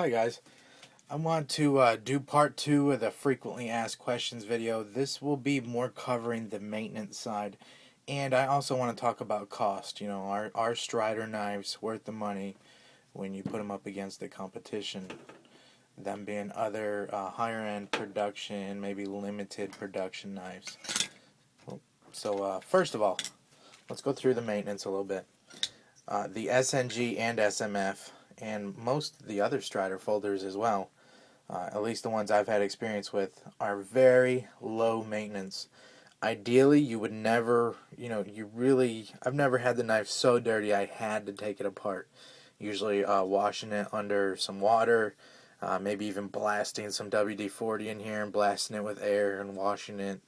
Hi guys, I want to do part 2 of the frequently asked questions video. This will be more covering the maintenance side, and I also want to talk about cost. Are Strider knives worth the money when you put them up against the competition? Them being other higher end production, maybe limited production knives. So first of all, let's go through the maintenance a little bit. The SnG and SMF, and most of the other Strider folders as well, at least the ones I've had experience with, are very low maintenance. Ideally, you would never, I've never had the knife so dirty I had to take it apart. Usually washing it under some water, maybe even blasting some WD-40 in here and blasting it with air and washing it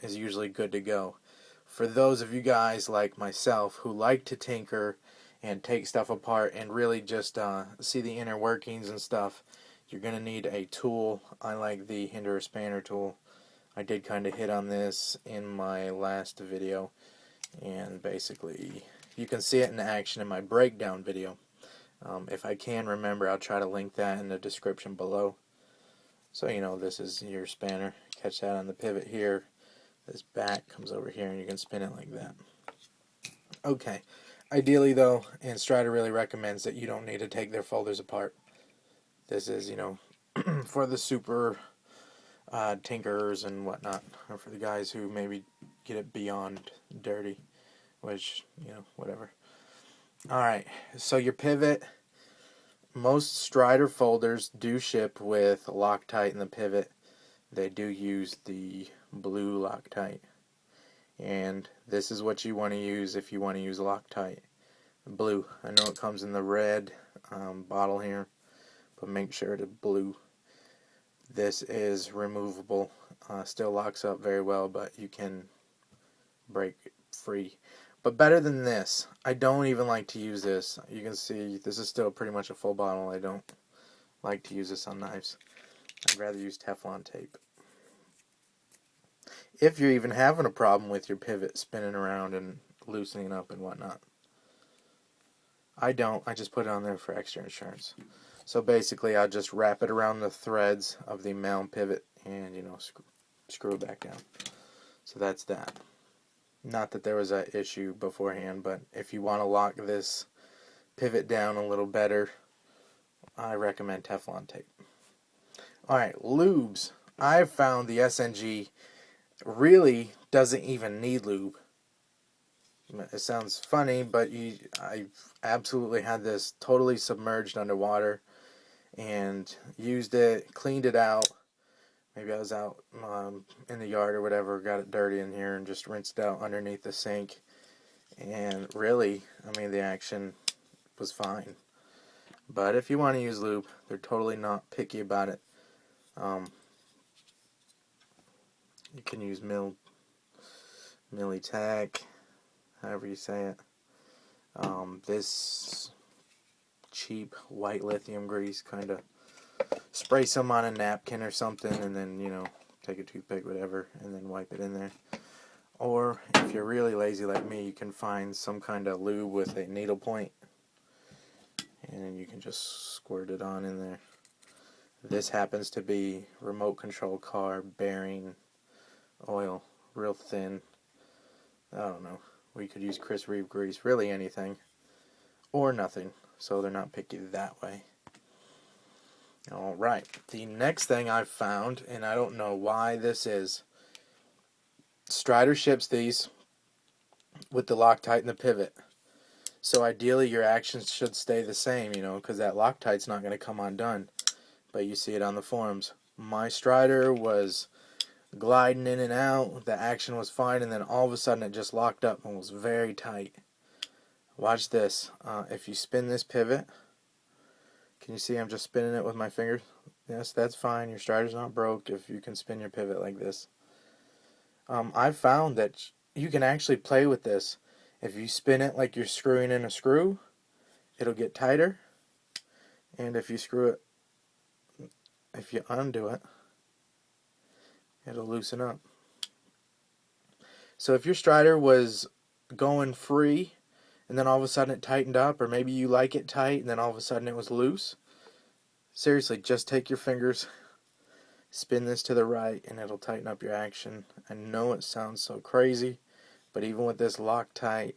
is usually good to go. For those of you guys like myself who like to tinker and take stuff apart and really just see the inner workings and stuff, you're going to need a tool. I like the Hinder Spanner tool. I did kind of hit on this in my last video, and basically you can see it in action in my breakdown video. If I can remember, I'll try to link that in the description below. So this is your spanner. Catch that on the pivot here. This back comes over here and you can spin it like that. Okay, ideally though, and Strider really recommends that you don't need to take their folders apart. This is, for the super tinkerers and whatnot, or for the guys who maybe get it beyond dirty, which, whatever. Alright, so your pivot, most Strider folders do ship with Loctite in the pivot. They do use the blue Loctite, and this is what you want to use if you want to use Loctite. Blue. I know it comes in the red bottle here, but make sure to blue. This is removable. Still locks up very well, but you can break it free. But better than this, I don't even like to use this. You can see this is still pretty much a full bottle. I don't like to use this on knives. I'd rather use Teflon tape. If you're even having a problem with your pivot spinning around and loosening up and whatnot. I don't. I just put it on there for extra insurance. So basically, I'll just wrap it around the threads of the mount pivot and, screw it back down. So that's that. Not that there was an issue beforehand, but if you want to lock this pivot down a little better, I recommend Teflon tape. Alright, lubes. I've found the SNG really doesn't even need lube. It sounds funny, but I absolutely had this totally submerged underwater and used it, cleaned it out. Maybe I was out in the yard or whatever, got it dirty in here and just rinsed it out underneath the sink. And really, the action was fine. But if you want to use lube, they're totally not picky about it. You can use Millitac, however you say it. This cheap white lithium grease, kind of spray some on a napkin or something, and then, take a toothpick, whatever, and then wipe it in there. Or, if you're really lazy like me, you can find some kind of lube with a needle point, and then you can just squirt it on in there. This happens to be remote control car bearing oil, real thin. I don't know. We could use Chris Reeve grease, really anything, or nothing, so they're not picky that way. Alright, the next thing I've found, and I don't know why this is, Strider ships these with the Loctite and the pivot. So ideally your actions should stay the same, because that Loctite's not going to come undone. But you see it on the forums. My Strider was gliding in and out, the action was fine, and then all of a sudden it just locked up and was very tight. Watch this. If you spin this pivot, can you see I'm just spinning it with my fingers? Yes, that's fine. Your Strider's not broke if you can spin your pivot like this. I've found that you can actually play with this. If you spin it like you're screwing in a screw, it'll get tighter. And if you undo it, it'll loosen up. So if your Strider was going free, and then all of a sudden it tightened up, or maybe you like it tight, and then all of a sudden it was loose, Seriously, just take your fingers, spin this to the right, and it'll tighten up your action. I know it sounds so crazy, but even with this Loctite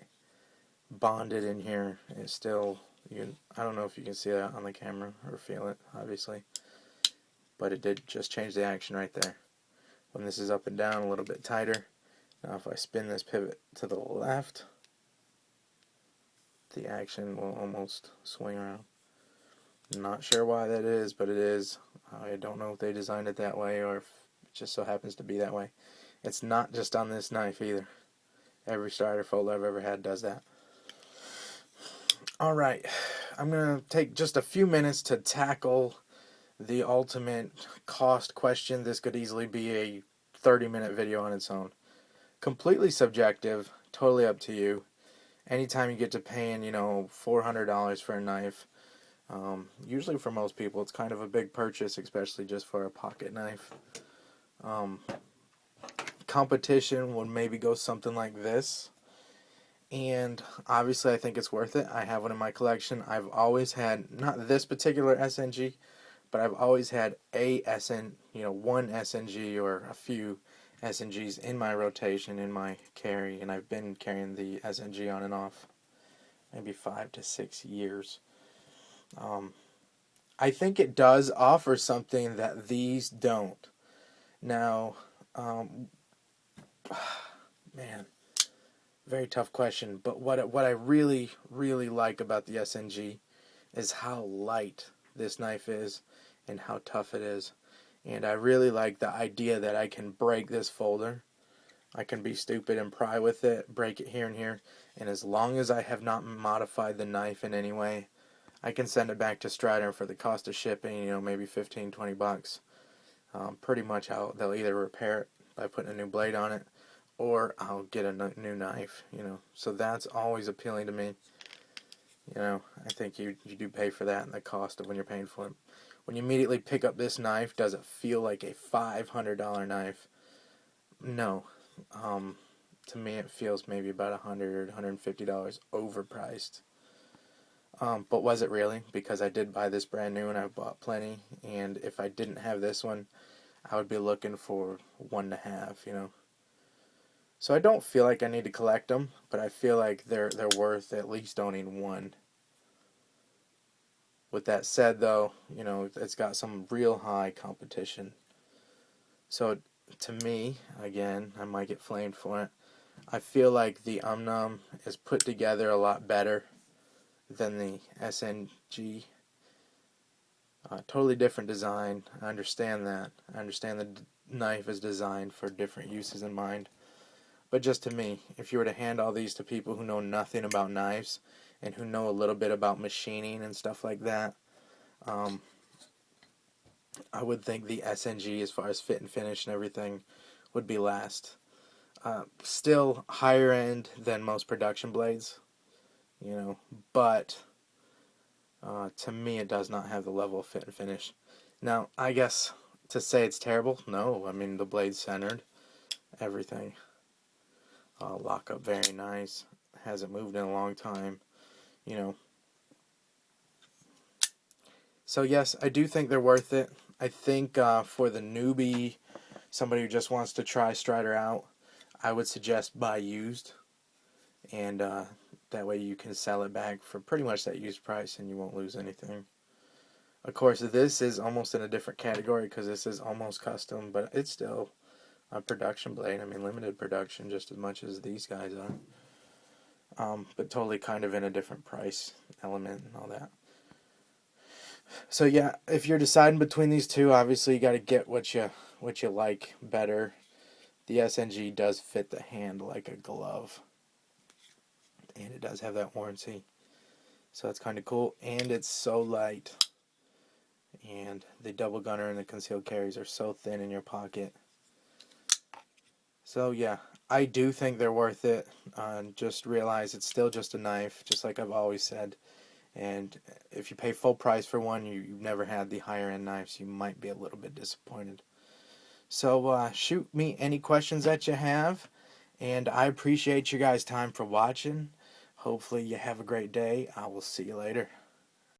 bonded in here, it's still, I don't know if you can see that on the camera or feel it, obviously, but it did just change the action right there. When this is up and down a little bit tighter, now if I spin this pivot to the left, the action will almost swing around. Not sure why that is, but it is. I don't know if they designed it that way or if it just so happens to be that way. It's not just on this knife either. Every strider folder I've ever had does that. Alright, I'm going to take just a few minutes to tackle the ultimate cost question. This could easily be a 30-minute video on its own. Completely subjective, totally up to you. Anytime you get to paying, $400 for a knife, usually for most people it's kind of a big purchase, especially just for a pocket knife. Competition would maybe go something like this, and obviously I think it's worth it. I have one in my collection. I've always had, not this particular SNG, but I've always had one SNG or a few SNGs in my rotation, in my carry, and I've been carrying the SNG on and off maybe 5 to 6 years. I think it does offer something that these don't. Now, man, very tough question, but what I really, really like about the SNG is how light this knife is and how tough it is. And I really like the idea that I can break this folder. I can be stupid and pry with it, break it here and here, and as long as I have not modified the knife in any way, I can send it back to Strider for the cost of shipping, maybe 15, 20 bucks. Pretty much they'll either repair it by putting a new blade on it, or I'll get a new knife, So that's always appealing to me. I think you do pay for that and the cost of when you're paying for it. When you immediately pick up this knife, does it feel like a $500 knife? No. To me it feels maybe about $100, $150 overpriced. But was it really? Because I did buy this brand new and I bought plenty, and if I didn't have this one, I would be looking for one to have, So I don't feel like I need to collect them, but I feel like they're worth at least owning one. With that said, though, it's got some real high competition. So to me, again, I might get flamed for it, I feel like the is put together a lot better than the SNG. Totally different design. I understand that. I understand the knife is designed for different uses in mind. But just to me, if you were to hand all these to people who know nothing about knives and who know a little bit about machining and stuff like that, I would think the SNG, as far as fit and finish and everything, would be last. Still higher end than most production blades, but to me it does not have the level of fit and finish. Now, I guess to say it's terrible, no. I mean, the blade's centered, everything. Lock up very nice. Hasn't moved in a long time, So yes, I do think they're worth it. I think for the newbie, somebody who just wants to try Strider out, I would suggest buy used, and that way you can sell it back for pretty much that used price and you won't lose anything. Of course, this is almost in a different category because this is almost custom, but it's still a production blade. I mean, limited production just as much as these guys are. But totally kind of in a different price element and all that. So yeah, if you're deciding between these two, obviously you got to get what you like better. The SNG does fit the hand like a glove, and it does have that warranty, so that's kind of cool. And it's so light, and the double gunner and the concealed carries are so thin in your pocket. So yeah, I do think they're worth it. Just realize it's still just a knife, just like I've always said. And if you pay full price for one, you've never had the higher end knives, you might be a little bit disappointed. So shoot me any questions that you have, and I appreciate you guys' time for watching. Hopefully you have a great day. I will see you later.